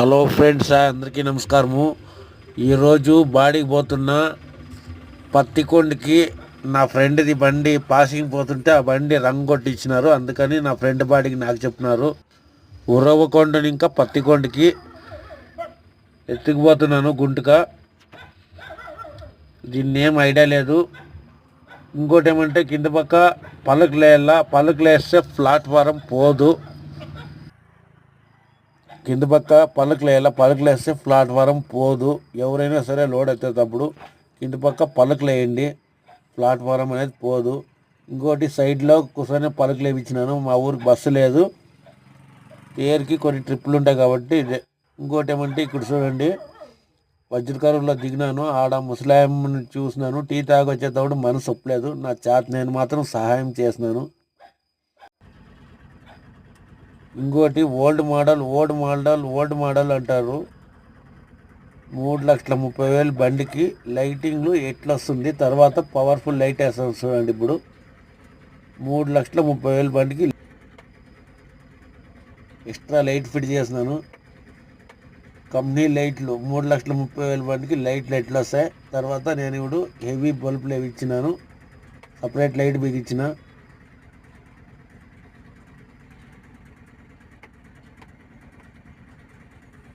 Hello friends, అందరికీ నమస్కారము. ఈరోజు బాడీకి పోతున్న పత్తికొండకి నా ఫ్రెండ్ది బండి పాసింగ్ పోతుంటే ఆ బండి రంగు కొట్టించినారు. అందుకని నా ఫ్రెండ్ బాడీకి నాకు చెప్తున్నారు. ఉరవకొండని ఇంకా పత్తికొండకి ఎత్తుకుపోతున్నాను గుంటుగా. దీన్ని ఏం ఐడియా లేదు. ఇంకోటి ఏమంటే కింద పక్క పలుకులేస్తే ప్లాట్ఫారం పోదు. కింద పక్క పలుకులేస్తే ప్లాట్ఫారం పోదు. ఎవరైనా సరే లోడ్ ఎత్తేటప్పుడు కింద పక్క పలుకులు వేయండి, ప్లాట్ఫారం అనేది పోదు. ఇంకోటి సైడ్లో కూర్చొని పలుకులు వేయించినాను. మా ఊరికి బస్సు లేదు, ఏరికి కొన్ని ట్రిప్పులు ఉంటాయి కాబట్టి ఇదే. ఇంకోటి ఏమంటే ఇక్కడ చూడండి, వజ్రకారంలో దిగినాను. ఆడ ముసలాయమ్మని చూసినాను. టీ తాగి వచ్చేటప్పుడు మనసు ఒప్పలేదు. నా చేత నేను మాత్రం సహాయం చేసినాను. ఇంకోటి ఓల్డ్ మోడల్ అంటారు. 3,30,000 బండికి లైటింగ్లు ఎట్లా వస్తుంది, తర్వాత పవర్ఫుల్ లైట్ వేస్తాను చూడండి. ఇప్పుడు 3,30,000 బండికి ఎక్స్ట్రా లైట్ ఫిట్ చేసినాను. కంపెనీ లైట్లు 3,30,000 బండికి లైట్లు ఎట్లా వస్తాయి. తర్వాత నేను ఇప్పుడు హెవీ బల్బులు ఇచ్చినాను, సపరేట్ లైట్ బిగించిన.